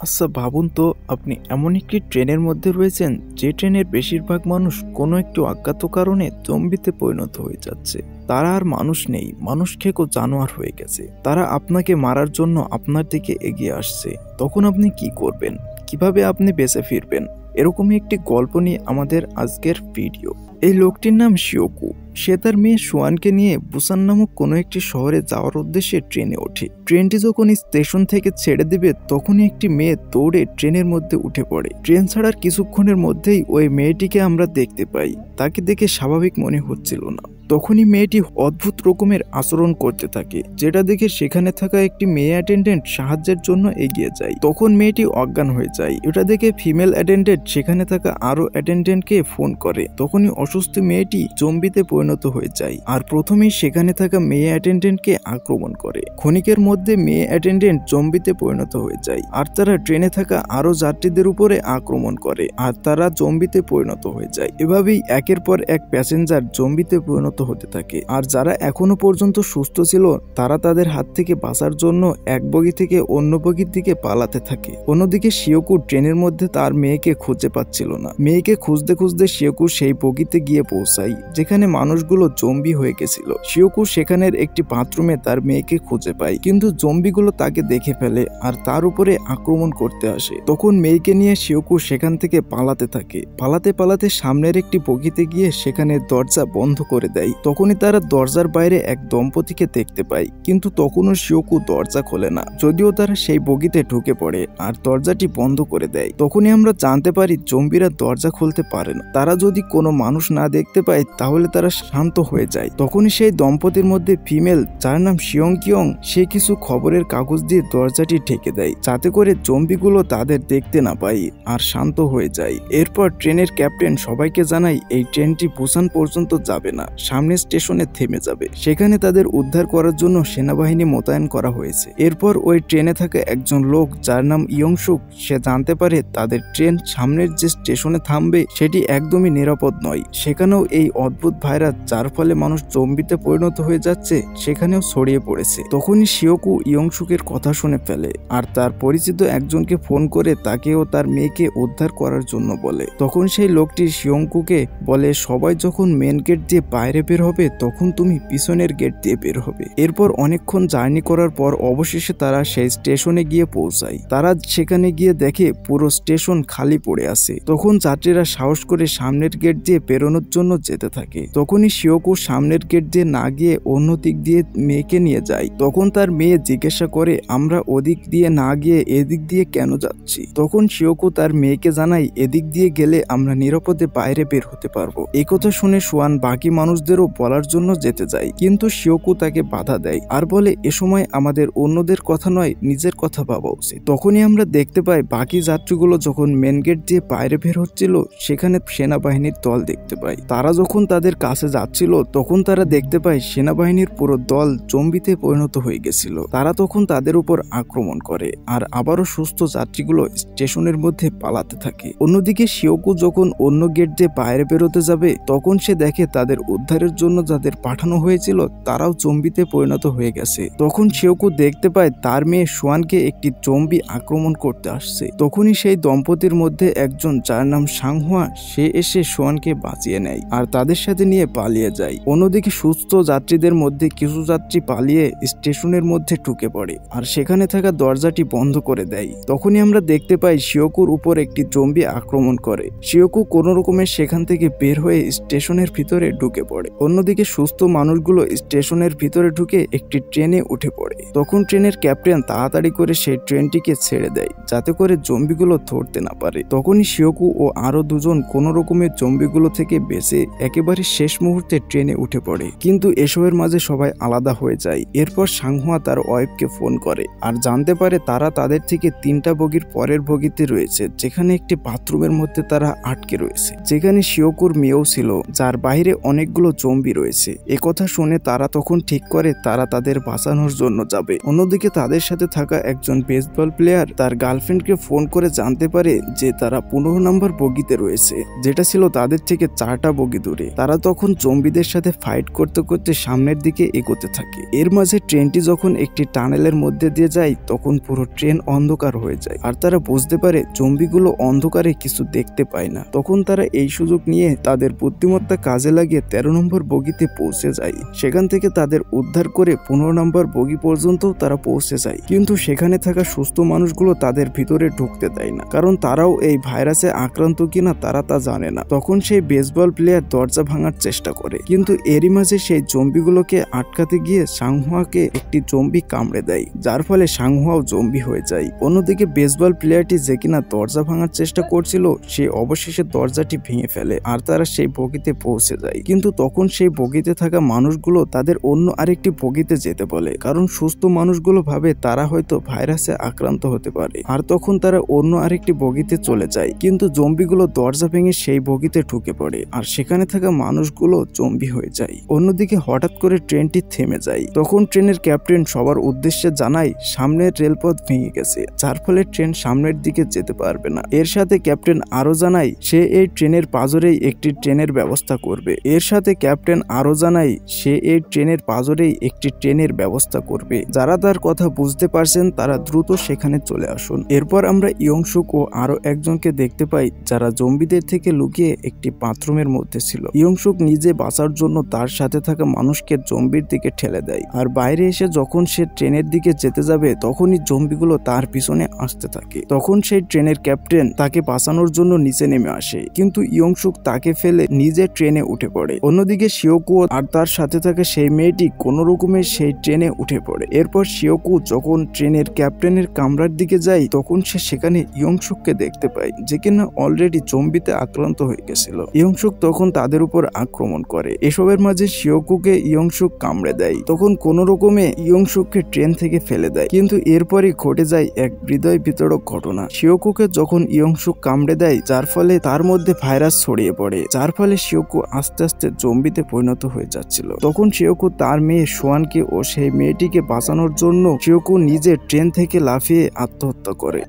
আচ্ছা ভাবুন তো, আপনি এমন একটি ট্রেনের মধ্যে রয়েছেন যে ট্রেনের বেশিরভাগ মানুষ কোনো একটি অজ্ঞাত কারণে জম্বিতে পরিণত হয়ে যাচ্ছে। তারা আর মানুষ নেই, মানুষ খেকো জানোয়ার হয়ে গেছে। তারা আপনাকে মারার জন্য আপনার দিকে এগিয়ে আসছে। তখন আপনি কি করবেন? কিভাবে আপনি বেঁচে ফিরবেন? এরকমই একটি গল্প নিয়ে আমাদের আজকের ভিডিও। এই লোকটির নাম শিওকু। সে তার মেয়ে সোয়ানকে নিয়ে বুসান নামক কোনো একটি শহরে যাওয়ার উদ্দেশ্যে ট্রেনে ওঠে। ট্রেনটি যখন স্টেশন থেকে ছেড়ে দিবে তখনই একটি মেয়ে দৌড়ে ট্রেনের মধ্যে উঠে পড়ে। ট্রেন ছাড়ার কিছুক্ষণের মধ্যেই ওই মেয়েটিকে আমরা দেখতে পাই। তাকে দেখে স্বাভাবিক মনে হচ্ছিল না। তখনই মেয়েটি অদ্ভুত রকমের আচরণ করতে থাকে, যেটা দেখে সেখানে থাকা একটি মেয়ে অ্যাটেন্ডেন্ট সাহায্যের জন্য এগিয়ে যায়। তখন মেয়েটি অজ্ঞান হয়ে যায়। এটা দেখে ফিমেল অ্যাটেন্ডেন্ট সেখানে থাকা আরো অ্যাটেন্ডেন্টকে ফোন করে। তখনই অসুস্থ মেয়েটি জম্বিতে পরিণত হয়ে যায় আর প্রথমেই সেখানে থাকা মেয়ে অ্যাটেন্ডেন্টকে আক্রমণ করে। ক্ষণিকের মধ্যে মেয়ে অ্যাটেন্ডেন্ট জম্বিতে পরিণত হয়ে যায় আর তারা ট্রেনে থাকা আরো যাত্রীদের উপরে আক্রমণ করে আর তারা জম্বিতে পরিণত হয়ে যায়। এভাবেই একের পর এক প্যাসেঞ্জার জম্বিতে পরিণত হতে থাকে। আর যারা এখনো পর্যন্ত সুস্থ ছিল তারা তাদের হাত থেকে বাঁচার জন্য এক বগি থেকে অন্য বগির দিকে পালাতে থাকে। অন্যদিকে শিওকু ট্রেনের মধ্যে তার মেয়েকে খুঁজে পাচ্ছিল না। মেয়েকে খুঁজতে খুঁজতে শিওকু সেই বগিতে গিয়ে পৌঁছায় যেখানে মানুষগুলো জম্বি হয়ে গেছিল। শিওকু সেখানের একটি বাথরুমে তার মেয়েকে খুঁজে পায়, কিন্তু জম্বিগুলো তাকে দেখে ফেলে আর তার উপরে আক্রমণ করতে আসে। তখন মেয়েকে নিয়ে শিওকু সেখান থেকে পালাতে থাকে। পালাতে পালাতে সামনের একটি বগিতে গিয়ে সেখানে দরজা বন্ধ করে দেয়। তখনই তারা দরজার বাইরে এক দম্পতিকে দেখতে পায়, কিন্তু তখনও শিওকু দরজা খোলে না, যদিও তারা সেই বগিতে ঢুকে পড়ে আর দরজাটি বন্ধ করে দেয়। তখনই আমরা জানতে পারি জম্বিরা দরজা খুলতে পারে না। তারা যদি কোনো মানুষ না দেখতে পায় তাহলে তারা শান্ত হয়ে যায়। তখনই সেই দম্পতির মধ্যে ফিমেল, যার নাম শিয়ং কিয়ং, সে কিছু খবরের কাগজ দিয়ে দরজাটি ঢেকে দেয় যাতে করে জম্বিগুলো তাদের দেখতে না পায় আর শান্ত হয়ে যায়। এরপর ট্রেনের ক্যাপ্টেন সবাইকে জানায় এই ট্রেনটি বুসান পর্যন্ত যাবে না, সামনে স্টেশনে থেমে যাবে। সেখানে তাদের উদ্ধার করার জন্য সেনাবাহিনী মোতায়েন করা হয়েছে। এরপর ওই ট্রেনে থাকা একজন লোক, যার নাম ইয়ংসুক, সে জানতে পারে তাদের ট্রেন সামনের যে স্টেশনে থামবে সেটি একদমই নিরাপদ নয়। সেখানেও এই অদ্ভুত ভাইরাস, যার ফলে মানুষ জম্বিতে পরিণত হয়ে যাচ্ছে, সেখানেও ছড়িয়ে পড়েছে। তখনই শিওকু ইয়ংসুকের কথা শুনে ফেলে আর তার পরিচিত একজনকে ফোন করে তাকে ও তার মেয়েকে উদ্ধার করার জন্য বলে। তখন সেই লোকটি শিয়ংকুকে বলে, সবাই যখন মেন গেট দিয়ে বাইরে বের হবে তখন তুমি পিছনের গেট দিয়ে বের হবে। এরপর অনেকক্ষণ জার্নি করার পর অবশেষে তারা সেই স্টেশনে গিয়ে পৌঁছায়। তারা সেখানে গিয়ে দেখে পুরো স্টেশন খালি পড়ে আছে। তখন যাত্রীরা সাহস করে সামনের গেট দিয়ে বেরোনোর জন্য যেতে থাকে। তখনই শিওকু সামনের গেট দিয়ে না গিয়ে অন্য দিক দিয়ে মেয়েকে নিয়ে যায়। তখন তার মেয়ে জিজ্ঞাসা করে, আমরা ওদিক দিয়ে না গিয়ে এদিক দিয়ে কেন যাচ্ছি? তখন শিওকু তার মেয়েকে জানায়, এদিক দিয়ে গেলে আমরা নিরাপদে বাইরে বের হতে পারবো। এই কথা শুনে সোয়ান বাকি মানুষদেরও বলার জন্য যেতে যায়, কিন্তু শিওকু তাকে বাধা দেয় আর বলে, এ সময় আমাদের অন্যদের কথা নয়, নিজের কথা ভাবা উচিত। তখনই আমরা দেখতে পাই বাকি যাত্রীগুলো যখন মেন গেট দিয়ে বাইরে বের হচ্ছিল সেখানে সেনাবাহিনীর দল দেখতে পায়। তারা যখন তাদের কাছে যাচ্ছিল তখন তারা দেখতে পায় সেনাবাহিনীর পুরো দল জম্বিতে পরিণত হয়ে গেছিল। তারা তখন তাদের উপর আক্রমণ করে আর আবারও সুস্থ যাত্রীগুলো স্টেশনের মধ্যে পালাতে থাকে। অন্যদিকে শিওকু যখন অন্য গেট দিয়ে বাইরে বেরোতে যাবে তখন সে দেখে তাদের উদ্ধারের জন্য যাদের পাঠানো হয়েছিল তারাও জম্বিতে পরিণত হয়ে গেছে। তখন শিওকু দেখতে পায় তার মেয়ে সোয়ানকে একটি জম্বি আক্রমণ করতে আসছে। তখনই সেই দম্পতির মধ্যে একজন, যার নাম সাংহুয়া, সে এসে সোয়ানকে বাঁচিয়ে নেয় আর তাদের সাথে নিয়ে পালিয়ে যায়। অন্যদিকে সুস্থ যাত্রীদের মধ্যে কিছু যাত্রী পালিয়ে স্টেশনের মধ্যে ঢুকে পড়ে আর সেখানে থাকা দরজাটি বন্ধ করে দেয়। তখনই আমরা দেখতে পাই শিওকুর উপর একটি জম্বি আক্রমণ করে। শিওকু কোনো রকমের সেখান থেকে বের হয়ে স্টেশনের ভিতরে ঢুকে পড়ে। অন্যদিকে সুস্থ মানুষগুলো স্টেশনের ভিতরে ঢুকে একটি ট্রেনে উঠে পড়ে। তখন ট্রেনের ক্যাপ্টেন তাড়াতাড়ি করে সেই ট্রেনটিকে ছেড়ে দেয় যাতে করে জম্বিগুলো ধরতে না পারে। তখনই শিওকু ও আরো দুজন কোন রকমের জম্বিগুলো থেকে বেঁচে একেবারে শেষ মুহূর্তে ট্রেনে উঠে পড়ে, কিন্তু এসবের মাঝে সবাই আলাদা হয়ে যায়। এরপর সাংহুয়া তার ওয়াইফকে ফোন করে আর জানতে পারে তারা তাদের থেকে 3টা বগির পরের বগিতে রয়েছে, যেখানে একটি বাথরুমের মধ্যে তারা আটকে রয়েছে, যেখানে শিওকুর মেয়েও ছিল, যার বাইরে অনেকগুলো জম্বি রয়েছে। একথা শুনে তারা তখন ঠিক করে তারা তাদের বাঁচানোর জন্য যাবে। অন্যদিকে তাদের সাথে থাকা একজন বেসবল প্লেয়ার তার গার্লফ্রেন্ডকে ফোন করে জানতে পারে যে তারা 15 নম্বর বগিতে রয়েছে, যেটা ছিল তাদের থেকে 4টা বগি দূরে। তারা তখন জম্বিদের সাথে ফাইট করতে করতে সামনের দিকে এগোতে থাকে। এর মাঝে ট্রেনটি যখন একটি টানেলের মধ্যে দিয়ে যায় তখন পুরো ট্রেন অন্ধকার হয়ে যায় আর তারা বুঝতে পারে জম্বিগুলো অন্ধকারে কিছু দেখতে পায় না। তখন তারা এই সুযোগ নিয়ে তাদের বুদ্ধিমত্তা কাজে লাগিয়ে 13 নম্বর বগিতে পৌঁছে যায়। সেখান থেকে তাদের উদ্ধার করে 15 নম্বর বগি পর্যন্ত তারা পৌঁছে যায়, কিন্তু সেখানে থাকা সুস্থ মানুষগুলো তাদের ভিতরে ঢুকতে দেয় না, কারণ তারাও এই ভাইরাসে আক্রান্ত কিনা তারা তা জানে না। তখন সেই বেসবল প্লেয়ার দরজা ভাঙার চেষ্টা করে, কিন্তু এরই মাঝে সেই জম্বিগুলোকে আটকাতে গিয়ে সাংহুয়াকে একটি জম্বি কামড়ে দেয়, যার ফলে সাংহুয়াও জম্বি হয়ে যায়। অন্যদিকে বেসবল প্লেয়ারটি যে কিনা দরজা ভাঙার চেষ্টা করছিল সে অবশেষে দরজাটি ভেঙে ফেলে আর তারা সেই বগিতে পৌঁছে যায়। কিন্তু তখন সেই বগিতে থাকা মানুষগুলো তাদের অন্য আরেকটি বগিতে যেতে বলে, কারণ সুস্থ মানুষগুলো ভাবে তারা হয়তো ভাইরাসে আক্রান্ত হতে পারে, আর তখন তারা অন্য আরেকটি বগিতে চলে যায়। কিন্তু জম্বিগুলো দরজা ভেঙে সেই বগিতে ঢুকে পড়ে আর সেখানে থাকা মানুষগুলো জম্বি হয়ে যায়। অন্যদিকে হঠাৎ করে ট্রেনটি থেমে যায়। তখন ট্রেনের ক্যাপ্টেন সবার উদ্দেশ্যে জানায় সামনের রেলপথ ভেঙে গেছে, যার ফলে ট্রেন সামনের দিকে যেতে পারবে না। এর সাথে ক্যাপ্টেন আরো জানায় সে এই ট্রেনের পাজরেই একটি ট্রেনের ব্যবস্থা করবে। যারা তার কথা বুঝতে পারছেন তারা দ্রুত সেখানে চলে আসুন। এরপর আমরা ইয়ংসুক ও আরো একজনকে দেখতে পাই যারা জম্বিদের থেকে লুকিয়ে একটি বাথরুমের মধ্যে ছিল। ইয়ংসুক নিজে বাঁচার জন্য তার সাথে থাকা মানুষকে জম্বির দিকে ঠেলে দেয়, আর বাইরে এসে যখন সে ট্রেনের দিকে যেতে যাবে তখনই জম্বিগুলো তার পিছনে আসতে থাকে। তখন সেই ট্রেনের ক্যাপ্টেন তাকে বাঁচানোর জন্য নিচে নেমে আসে, কিন্তু ইয়ংসুক তাকে ফেলে নিজে ট্রেনে উঠে পড়ে। অন্যদিকে শিওকু আর তার সাথে থাকা সেই মেয়েটি কোনো রকমে সেই ট্রেনে উঠে পড়ে। এরপর শিওকু যখন ট্রেনের ক্যাপ্টেনের কামরার দিকে যায় তখন সে সেখানে ইয়ংসুককে দেখতে পায়, যে কিনা অলরেডি জম্বিতে আক্রান্ত হয়ে গেছিল। ইয়ংসুক তখন তাদের উপর আক্রমণ করে। এসবের মাঝে শিওকুকে ইয়ংসুক কামড়ে দেয়। তখন কোনো রকমে ইয়ংসুককে ট্রেন থেকে ফেলে দেয়, কিন্তু এরপরই ঘটে যায় এক হৃদয় বিতরক ঘটনা। শিওকুকে যখন ইয়ংসুক কামড়ে দেয় যার ফলে তার মধ্যে ভাইরাস ছড়িয়ে পড়ে, যার ফলে শিওকু আস্তে আস্তে জম্বিতে পরিণত হয়ে যাচ্ছিল। তখন শিওকু তার মেয়ে সোয়ানকে ও সেই মেয়েটিকে বাঁচানোর জন্য শিওকু নিজে ট্রেন থেকে লাফিয়ে আত্মহত্যা করে।